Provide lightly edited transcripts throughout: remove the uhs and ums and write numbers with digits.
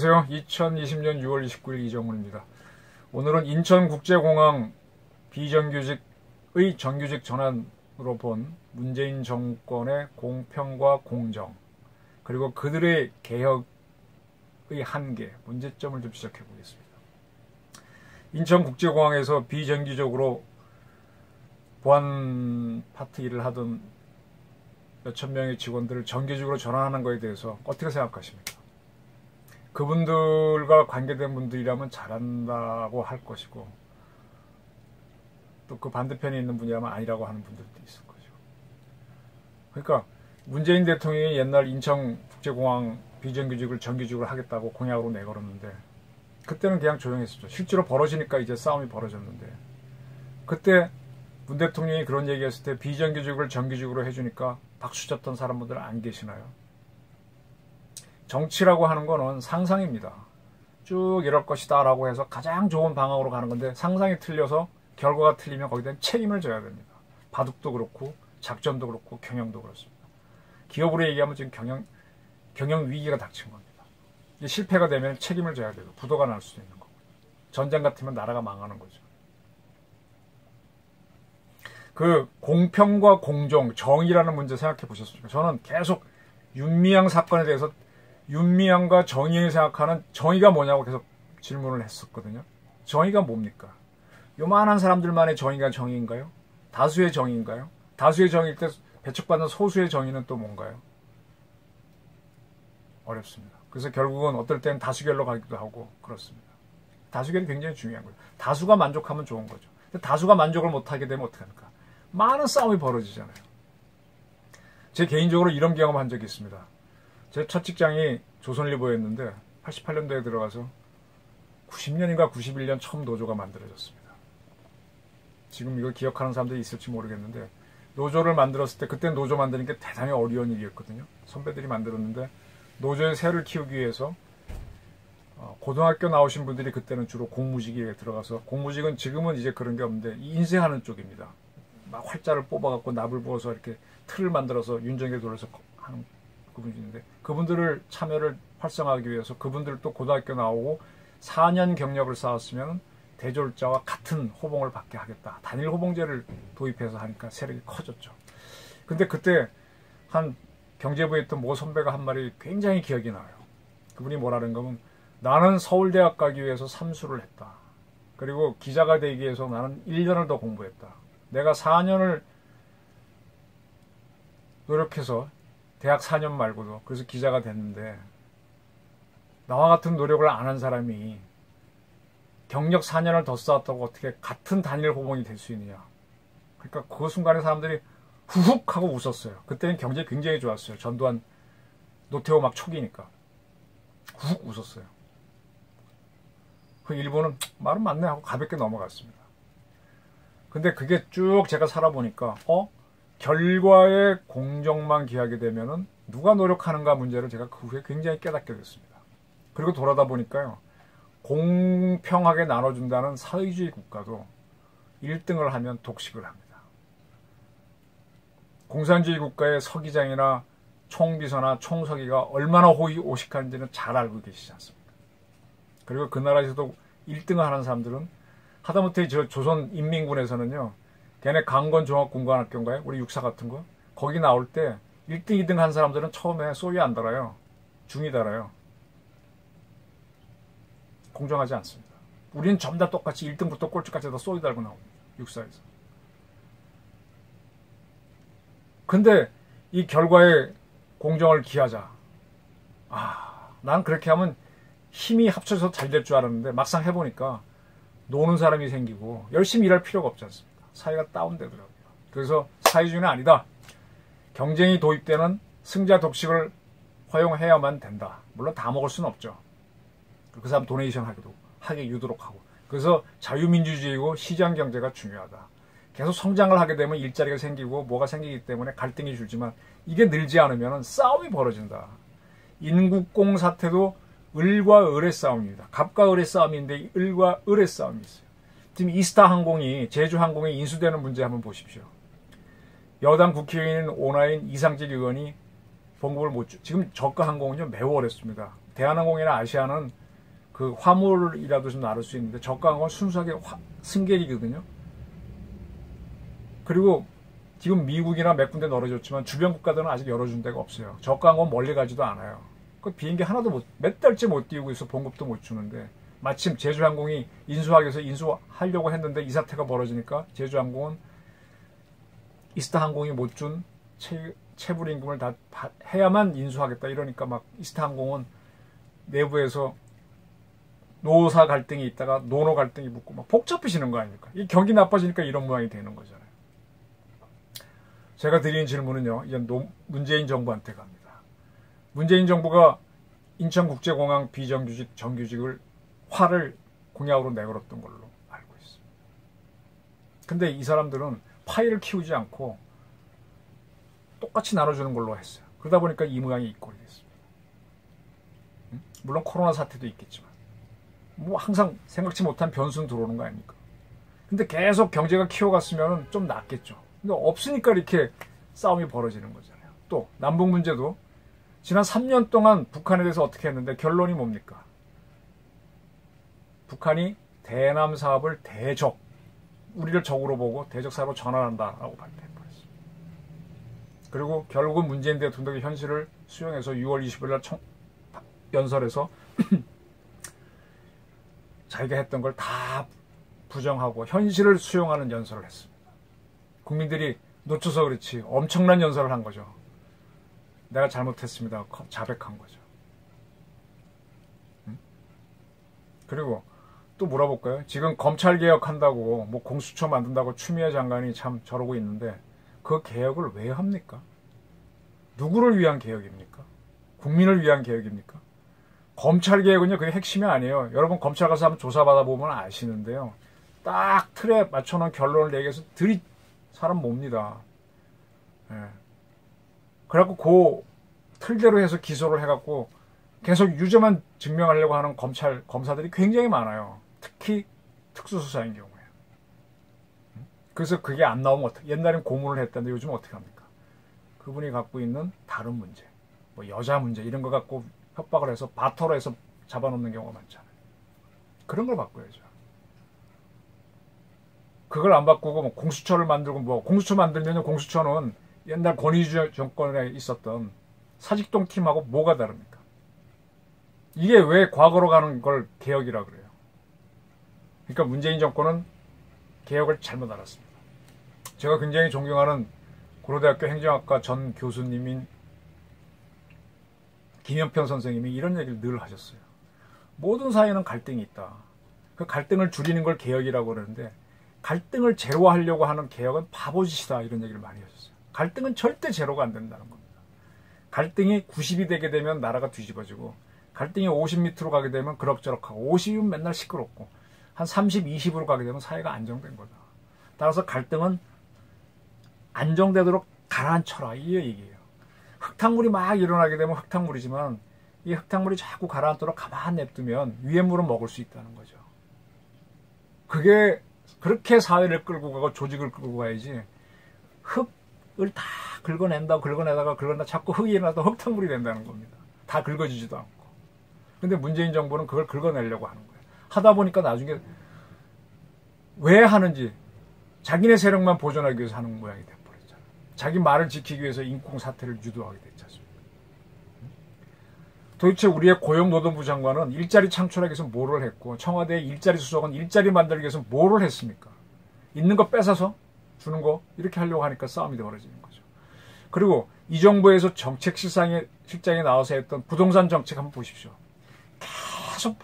안녕하세요. 2020년 6월 29일 이정훈입니다. 오늘은 인천국제공항 비정규직의 정규직 전환으로 본 문재인 정권의 공평과 공정, 그리고 그들의 개혁의 한계, 문제점을 좀 지적해 보겠습니다. 인천국제공항에서 비정규직으로 보안 파트 일을 하던 몇천 명의 직원들을 정규직으로 전환하는 것에 대해서 어떻게 생각하십니까? 그분들과 관계된 분들이라면 잘한다고 할 것이고, 또 그 반대편에 있는 분이라면 아니라고 하는 분들도 있을 거죠. 그러니까 문재인 대통령이 옛날 인천국제공항 비정규직을 정규직으로 하겠다고 공약으로 내걸었는데, 그때는 그냥 조용했었죠. 실제로 벌어지니까 이제 싸움이 벌어졌는데, 그때 문 대통령이 그런 얘기했을 때 비정규직을 정규직으로 해주니까 박수 쳤던 사람분들은 안 계시나요? 정치라고 하는 거는 상상입니다. 쭉 이럴 것이다 라고 해서 가장 좋은 방향으로 가는 건데, 상상이 틀려서 결과가 틀리면 거기에 대한 책임을 져야 됩니다. 바둑도 그렇고 작전도 그렇고 경영도 그렇습니다. 기업으로 얘기하면 지금 경영 위기가 닥친 겁니다. 이게 실패가 되면 책임을 져야 되고 부도가 날 수도 있는 거고, 전쟁 같으면 나라가 망하는 거죠. 그 공평과 공정, 정의라는 문제 생각해 보셨습니까? 저는 계속 윤미향 사건에 대해서 윤미향과 정의를 생각하는 정의가 뭐냐고 계속 질문을 했었거든요. 정의가 뭡니까? 요만한 사람들만의 정의가 정의인가요? 다수의 정의인가요? 다수의 정의일 때 배척받는 소수의 정의는 또 뭔가요? 어렵습니다. 그래서 결국은 어떨 때는 다수결로 가기도 하고 그렇습니다. 다수결이 굉장히 중요한 거예요. 다수가 만족하면 좋은 거죠. 근데 다수가 만족을 못하게 되면 어떡합니까? 많은 싸움이 벌어지잖아요. 제 개인적으로 이런 경험을 한 적이 있습니다. 제 첫 직장이 조선일보였는데 88년도에 들어가서 90년인가 91년 처음 노조가 만들어졌습니다. 지금 이걸 기억하는 사람들이 있을지 모르겠는데, 노조를 만들었을 때 그때 노조 만드는 게 대단히 어려운 일이었거든요. 선배들이 만들었는데, 노조의 새를 키우기 위해서 고등학교 나오신 분들이 그때는 주로 공무직에 들어가서, 공무직은 지금은 이제 그런 게 없는데 인쇄하는 쪽입니다. 막 활자를 뽑아갖고 납을 부어서 이렇게 틀을 만들어서 윤정에 돌려서 하는 그분들인데, 그분들을 참여를 활성화하기 위해서 그분들도 고등학교 나오고 4년 경력을 쌓았으면 대졸자와 같은 호봉을 받게 하겠다. 단일 호봉제를 도입해서 하니까 세력이 커졌죠. 근데 그때 한 경제부에 있던 모 선배가 한 말이 굉장히 기억이 나요. 그분이 뭐라는 거면, 나는 서울대학 가기 위해서 삼수를 했다. 그리고 기자가 되기 위해서 나는 1년을 더 공부했다. 내가 4년을 노력해서 대학 4년 말고도 그래서 기자가 됐는데, 나와 같은 노력을 안 한 사람이 경력 4년을 더 쌓았다고 어떻게 같은 단일 호봉이 될 수 있느냐. 그러니까 그 순간에 사람들이 후훅 하고 웃었어요. 그때는 경제 굉장히 좋았어요. 전두환, 노태우 막 초기니까 후훅 웃었어요. 그 일본은 말은 맞네 하고 가볍게 넘어갔습니다. 근데 그게 쭉 제가 살아보니까 결과의 공정만 기하게 되면은 누가 노력하는가 문제를 제가 그 후에 굉장히 깨닫게 됐습니다. 그리고 돌아다 보니까요, 공평하게 나눠준다는 사회주의 국가도 1등을 하면 독식을 합니다. 공산주의 국가의 서기장이나 총비서나 총서기가 얼마나 호의호식한지는 잘 알고 계시지 않습니까? 그리고 그 나라에서도 1등을 하는 사람들은 하다못해 조선인민군에서는요, 걔네 강건종합군관학교인가요? 우리 육사 같은 거? 거기 나올 때 1등, 2등 한 사람들은 처음에 쏘위 안 달아요. 중이 달아요. 공정하지 않습니다. 우리는 전부 다 똑같이 1등부터 꼴찌까지 다 쏘위 달고 나옵니다. 육사에서. 근데 이 결과에 공정을 기하자. 난 그렇게 하면 힘이 합쳐서 잘 될 줄 알았는데 막상 해보니까 노는 사람이 생기고 열심히 일할 필요가 없지 않습니까? 사회가 다운되더라고요. 그래서 사회주의는 아니다. 경쟁이 도입되는 승자 독식을 허용해야만 된다. 물론 다 먹을 수는 없죠. 그 사람 도네이션 하게 유도록 하고. 그래서 자유민주주의고 시장경제가 중요하다. 계속 성장을 하게 되면 일자리가 생기고 뭐가 생기기 때문에 갈등이 줄지만, 이게 늘지 않으면 싸움이 벌어진다. 인국공 사태도 을과 을의 싸움입니다. 갑과 을의 싸움인데 을과 을의 싸움이 있어요. 지금 이스타 항공이 제주항공에 인수되는 문제 한번 보십시오. 여당 국회의원 오나인 이상직 의원이 봉급을 못 주. 지금 저가 항공은요 매우 어렵습니다. 대한항공이나 아시아는 그 화물이라도 좀 나눌 수 있는데 저가항공은 순수하게 승객이거든요. 그리고 지금 미국이나 몇 군데 널어졌지만 주변 국가들은 아직 열어준 데가 없어요. 저가항공은 멀리 가지도 않아요. 그 비행기 하나도 몇 달째 못 띄우고 있어. 봉급도 못 주는데 마침 제주항공이 인수하기 위해서 인수하려고 했는데 이 사태가 벌어지니까 제주항공은 이스타항공이 못 준 체불 임금을 다 해야만 인수하겠다 이러니까 막 이스타항공은 내부에서 노사 갈등이 있다가 노노 갈등이 붙고 막 복잡해지는 거 아닙니까? 이 경기 나빠지니까 이런 모양이 되는 거잖아요. 제가 드리는 질문은요. 이제 문재인 정부한테 갑니다. 문재인 정부가 인천국제공항 비정규직 정규직을 화를 공약으로 내걸었던 걸로 알고 있습니다. 근데 이 사람들은 파이를 키우지 않고 똑같이 나눠주는 걸로 했어요. 그러다 보니까 이 모양이 이 꼴이 됐습니다. 물론 코로나 사태도 있겠지만 뭐 항상 생각지 못한 변수는 들어오는 거 아닙니까? 근데 계속 경제가 키워갔으면 좀 낫겠죠. 근데 없으니까 이렇게 싸움이 벌어지는 거잖아요. 또 남북 문제도 지난 3년 동안 북한에 대해서 어떻게 했는데 결론이 뭡니까? 북한이 대남 사업을 우리를 적으로 보고 대적 사업으로 전환한다라고 발표해버렸습니다. 그리고 결국은 문재인 대통령의 현실을 수용해서 6월 20일 날 연설에서 자기가 했던 걸 다 부정하고 현실을 수용하는 연설을 했습니다. 국민들이 놓쳐서 그렇지 엄청난 연설을 한 거죠. 내가 잘못했습니다. 자백한 거죠. 그리고 또 물어볼까요? 지금 검찰 개혁한다고 뭐 공수처 만든다고 추미애 장관이 참 저러고 있는데 그 개혁을 왜 합니까? 누구를 위한 개혁입니까? 국민을 위한 개혁입니까? 검찰 개혁은요, 그게 핵심이 아니에요. 여러분 검찰 가서 한번 조사받아 보면 아시는데요. 딱 틀에 맞춰놓은 결론을 내기 위해서 사람 몹니다. 예. 그래갖고 그 틀대로 해서 기소를 해갖고 계속 유죄만 증명하려고 하는 검사들이 굉장히 많아요. 특히 특수수사인 경우에. 그래서 그게 안 나오면 옛날엔 고문을 했다는데 요즘 어떻게 합니까? 그분이 갖고 있는 다른 문제, 뭐 여자 문제 이런 거 갖고 협박을 해서 바터로 해서 잡아놓는 경우가 많잖아요. 그런 걸 바꿔야죠. 그걸 안 바꾸고 뭐 공수처를 만들고 뭐 공수처 만들면 공수처는 옛날 권위주의 정권에 있었던 사직동 팀하고 뭐가 다릅니까? 이게 왜 과거로 가는 걸 개혁이라 그래요? 그러니까 문재인 정권은 개혁을 잘못 알았습니다. 제가 굉장히 존경하는 고려대학교 행정학과 전 교수님인 김영평 선생님이 이런 얘기를 늘 하셨어요. 모든 사회는 갈등이 있다. 그 갈등을 줄이는 걸 개혁이라고 그러는데 갈등을 제로화하려고 하는 개혁은 바보짓이다 이런 얘기를 많이 하셨어요. 갈등은 절대 제로가 안 된다는 겁니다. 갈등이 90이 되게 되면 나라가 뒤집어지고 갈등이 50 밑으로 가게 되면 그럭저럭하고 50이면 맨날 시끄럽고 한 30, 20으로 가게 되면 사회가 안정된 거다. 따라서 갈등은 안정되도록 가라앉혀라 이 얘기예요. 흙탕물이 막 일어나게 되면 흙탕물이지만 이 흙탕물이 자꾸 가라앉도록 가만 냅두면 위에 물은 먹을 수 있다는 거죠. 그게 그렇게 사회를 끌고 가고 조직을 끌고 가야지 흙을 다 긁어내다가 자꾸 흙이 일어나서 흙탕물이 된다는 겁니다. 다 긁어지지도 않고. 근데 문재인 정부는 그걸 긁어내려고 하는 거예요. 하다 보니까 나중에 왜 하는지 자기네 세력만 보존하기 위해서 하는 모양이 돼버렸잖아요. 자기 말을 지키기 위해서 인공 사태를 유도하게 됐지 않습니까? 도대체 우리의 고용노동부 장관은 일자리 창출하기 위해서 뭐를 했고 청와대 일자리 수석은 일자리 만들기 위해서 뭐를 했습니까? 있는 거 뺏어서 주는 거 이렇게 하려고 하니까 싸움이 벌어지는 거죠. 그리고 이 정부에서 정책실장에 나와서 했던 부동산 정책 한번 보십시오. 계속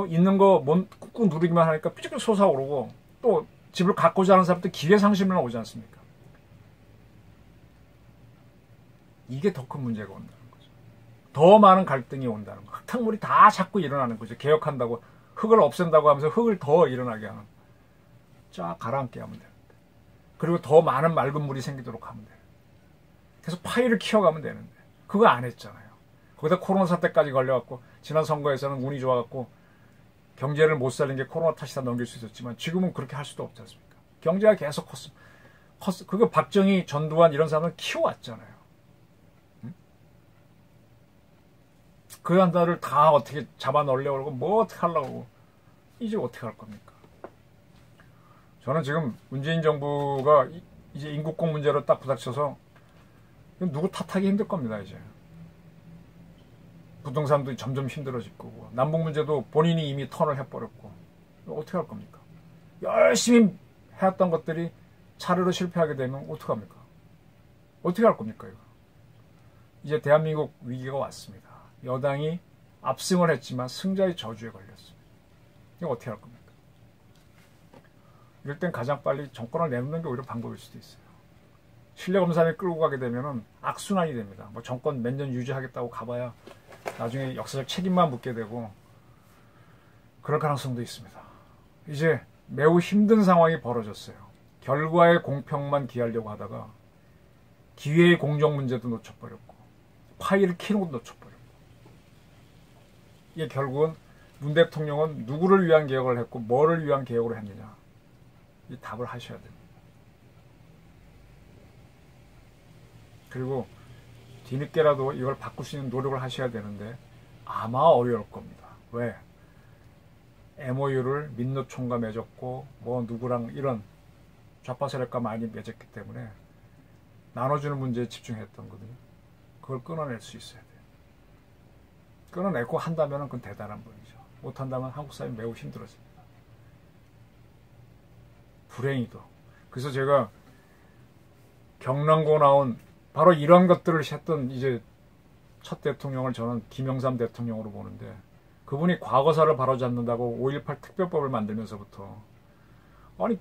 있는 거 꾹꾹 누르기만 하니까 삐죽 솟아오르고 또 집을 갖고자 하는 사람들 기회상심을 오지 않습니까? 이게 더 큰 문제가 온다는 거죠. 더 많은 갈등이 온다는 거. 흙탕물이 다 자꾸 일어나는 거죠. 개혁한다고 흙을 없앤다고 하면서 흙을 더 일어나게 하는 쫙 가라앉게 하면 되는데 그리고 더 많은 맑은 물이 생기도록 하면 돼요. 계속 파이를 키워가면 되는데 그거 안 했잖아요. 거기다 코로나 사태까지 걸려갖고 지난 선거에서는 운이 좋아갖고 경제를 못 살린 게 코로나 탓이다 넘길 수 있었지만 지금은 그렇게 할 수도 없지 않습니까? 경제가 계속 컸어. 그거 박정희, 전두환 이런 사람은 키워왔잖아요. 응? 그 나라를 다 어떻게 잡아 넣으려고 그러고 뭐 어떻게 하려고 이제 어떻게 할 겁니까? 저는 지금 문재인 정부가 이제 인국공 문제로 딱 부닥쳐서 누구 탓하기 힘들 겁니다. 이제 부동산도 점점 힘들어질 거고 남북 문제도 본인이 이미 턴을 해버렸고 어떻게 할 겁니까? 열심히 해왔던 것들이 차례로 실패하게 되면 어떡합니까? 어떻게 할 겁니까? 이거? 이제 대한민국 위기가 왔습니다. 여당이 압승을 했지만 승자의 저주에 걸렸습니다. 이거 어떻게 할 겁니까? 이럴 땐 가장 빨리 정권을 내놓는 게 오히려 방법일 수도 있어요. 신뢰검사를 끌고 가게 되면 악순환이 됩니다. 뭐 정권 몇 년 유지하겠다고 가봐야 나중에 역사적 책임만 묻게 되고 그럴 가능성도 있습니다. 이제 매우 힘든 상황이 벌어졌어요. 결과의 공평만 기하려고 하다가 기회의 공정 문제도 놓쳐버렸고 파일을 키는 것도 놓쳐버렸고 이게 결국은 문 대통령은 누구를 위한 개혁을 했고 뭐를 위한 개혁을 했느냐 이 답을 하셔야 됩니다. 그리고 뒤늦게라도 이걸 바꿀 수 있는 노력을 하셔야 되는데 아마 어려울 겁니다. 왜? MOU를 민노총과 맺었고 뭐 누구랑 이런 좌파 세력과 많이 맺었기 때문에 나눠주는 문제에 집중했던 거거든요. 그걸 끊어낼 수 있어야 돼요. 끊어내고 한다면 그건 대단한 분이죠. 못한다면 한국 사람이 매우 힘들어집니다. 불행히도. 그래서 제가 경남고 나온 바로 이런 것들을 했던 이제 첫 대통령을 저는 김영삼 대통령으로 보는데 그분이 과거사를 바로잡는다고 5.18 특별법을 만들면서부터 아니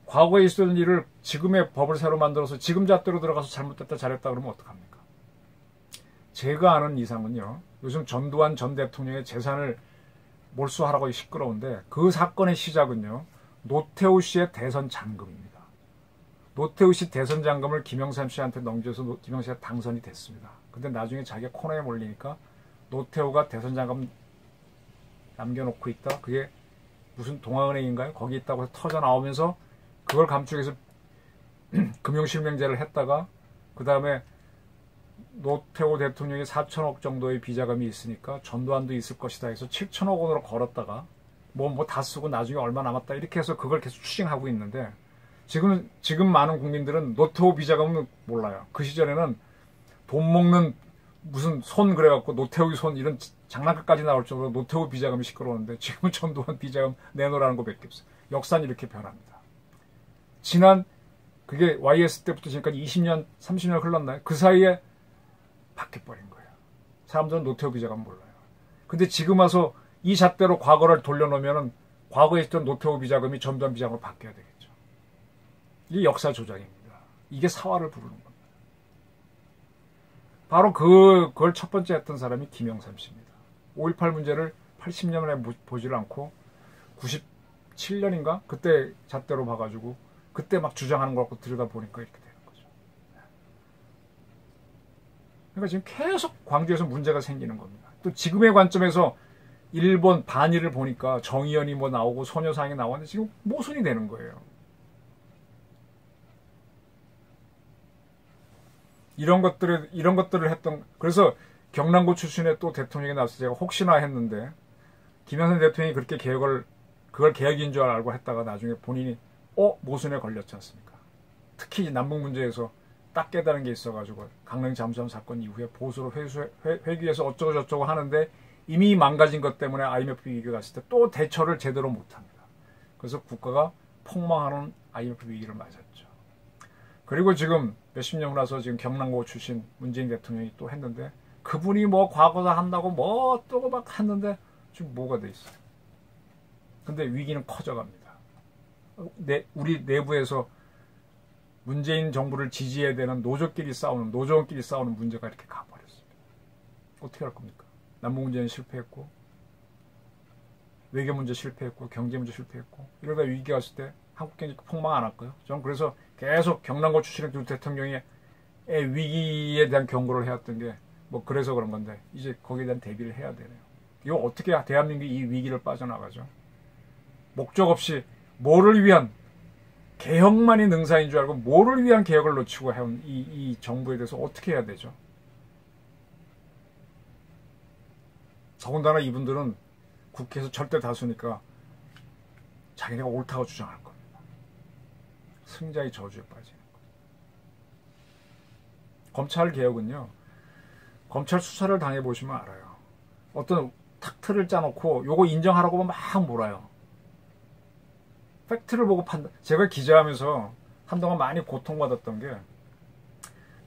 과거에 있었던 일을 지금의 법을 새로 만들어서 지금 잣대로 들어가서 잘못됐다 잘했다 그러면 어떡합니까? 제가 아는 이상은요. 요즘 전두환 전 대통령의 재산을 몰수하라고 시끄러운데 그 사건의 시작은요. 노태우 씨의 대선 잔금입니다. 노태우 씨 대선 잔금을 김영삼 씨한테 넘겨서 김영삼 씨가 당선이 됐습니다. 근데 나중에 자기가 코너에 몰리니까 노태우가 대선 잔금 남겨놓고 있다. 그게 무슨 동아은행인가요? 거기 있다고 해서 터져 나오면서 그걸 감추기 위해서 금융실명제를 했다가 그 다음에 노태우 대통령이 4천억 정도의 비자금이 있으니까 전두환도 있을 것이다 해서 7천억 원으로 걸었다가 뭐 다 쓰고 나중에 얼마 남았다 이렇게 해서 그걸 계속 추징하고 있는데 지금 많은 국민들은 노태우 비자금은 몰라요. 그 시절에는 돈 먹는 무슨 손 그래갖고 노태우의 손 이런 장난감까지 나올 정도로 노태우 비자금이 시끄러웠는데 지금은 전두환 비자금 내놓으라는 거밖에 없어요. 역사는 이렇게 변합니다. 지난 그게 YS 때부터 지금까지 20년, 30년 흘렀나요? 그 사이에 바뀌어버린 거예요. 사람들은 노태우 비자금 몰라요. 근데 지금 와서 이 잣대로 과거를 돌려놓으면 과거에 있던 노태우 비자금이 전두환 비자금으로 바뀌어야 되겠죠. 이게 역사 조작입니다. 이게 사활을 부르는 겁니다. 바로 그걸 첫 번째 했던 사람이 김영삼 씨입니다. 5.18 문제를 80년에 보지를 않고 97년인가? 그때 잣대로 봐가지고 그때 막 주장하는 걸 갖고 들여다보니까 이렇게 되는 거죠. 그러니까 지금 계속 광주에서 문제가 생기는 겁니다. 또 지금의 관점에서 일본 반일을 보니까 정의연이 뭐 나오고 소녀상이 나왔는데 지금 모순이 되는 거예요. 이런 것들을 했던, 그래서 경남고 출신의 또 대통령이 나와서 제가 혹시나 했는데, 김영삼 대통령이 그렇게 그걸 개혁인 줄 알고 했다가 나중에 본인이, 모순에 걸렸지 않습니까? 특히 남북 문제에서 딱 깨달은 게 있어가지고, 강릉 잠수함 사건 이후에 보수로 회귀해서 어쩌고저쩌고 하는데, 이미 망가진 것 때문에 IMF 위기가 갔을 때 또 대처를 제대로 못합니다. 그래서 국가가 폭망하는 IMF 위기를 맞았죠. 그리고 지금 몇십 년 나서 지금 경남고 출신 문재인 대통령이 또 했는데 그분이 뭐 과거사 한다고 뭐 어쩌고 막 했는데 지금 뭐가 돼 있어요. 근데 위기는 커져갑니다. 우리 내부에서 문재인 정부를 지지해야 되는 노조원끼리 싸우는 문제가 이렇게 가버렸습니다. 어떻게 할 겁니까? 남북 문제는 실패했고 외교 문제 실패했고 경제 문제 실패했고 이러다 위기가 왔을 때 한국 경제 폭망 안 할까요? 저는 그래서 계속 경남고 출신의 두 대통령의 위기에 대한 경고를 해왔던 게 뭐 그래서 그런 건데 이제 거기에 대한 대비를 해야 되네요. 이거 어떻게 대한민국이 이 위기를 빠져나가죠? 목적 없이 뭐를 위한 개혁만이 능사인 줄 알고 뭐를 위한 개혁을 놓치고 해온 이 정부에 대해서 어떻게 해야 되죠? 더군다나 이분들은 국회에서 절대 다수니까 자기네가 옳다고 주장할 겁니다. 승자의 저주에 빠지는 거예요. 검찰 개혁은요, 검찰 수사를 당해보시면 알아요. 어떤 탁 틀을 짜놓고 요거 인정하라고 막 몰아요. 팩트를 보고 판단. 제가 기자하면서 한동안 많이 고통받았던 게,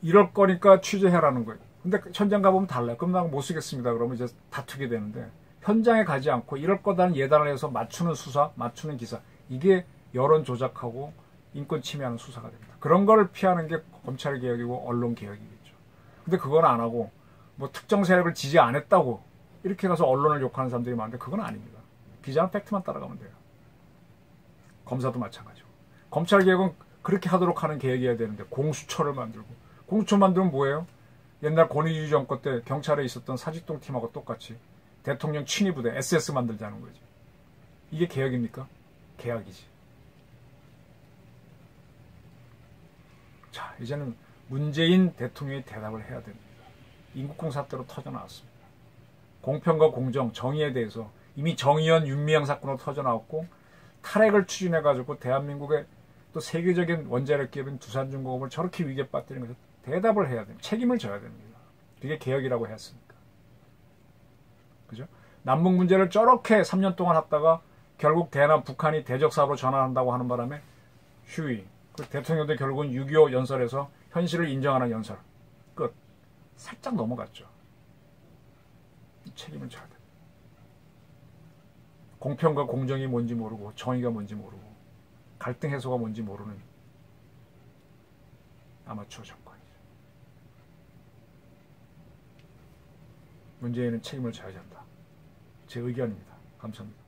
이럴 거니까 취재해라는 거예요. 근데 현장 가보면 달라요. 그럼 나 못 쓰겠습니다. 그러면 이제 다투게 되는데, 현장에 가지 않고 이럴 거다는 예단을 해서 맞추는 수사, 맞추는 기사, 이게 여론 조작하고 인권 침해하는 수사가 됩니다. 그런 걸 피하는 게 검찰 개혁이고 언론 개혁이겠죠. 근데 그건 안 하고 뭐 특정 세력을 지지 안 했다고 이렇게 가서 언론을 욕하는 사람들이 많은데 그건 아닙니다. 기자는 팩트만 따라가면 돼요. 검사도 마찬가지고. 검찰 개혁은 그렇게 하도록 하는 개혁이어야 되는데 공수처를 만들고, 공수처 만들면 뭐예요? 옛날 권위주의 정권 때 경찰에 있었던 사직동 팀하고 똑같이 대통령 친위부대 SS 만들자는 거지. 이게 개혁입니까? 개혁이지. 자, 이제는 문재인 대통령이 대답을 해야 됩니다. 인국공 사태로 터져나왔습니다. 공평과 공정, 정의에 대해서 이미 정의연, 윤미향 사건으로 터져나왔고, 탈핵을 추진해가지고 대한민국의 또 세계적인 원자력 기업인 두산중공업을 저렇게 위기에 빠뜨리는 것에 대답을 해야 됩니다. 책임을 져야 됩니다. 그게 개혁이라고 했으니까. 그죠? 남북 문제를 저렇게 3년 동안 했다가 결국 대남, 북한이 대적 사업으로 전환한다고 하는 바람에 휴이. 그 대통령도 결국은 6.25 연설에서 현실을 인정하는 연설. 끝. 살짝 넘어갔죠. 책임을 져야 돼. 공평과 공정이 뭔지 모르고 정의가 뭔지 모르고 갈등 해소가 뭔지 모르는 아마추어 정권이죠. 문재인은 책임을 져야 한다. 제 의견입니다. 감사합니다.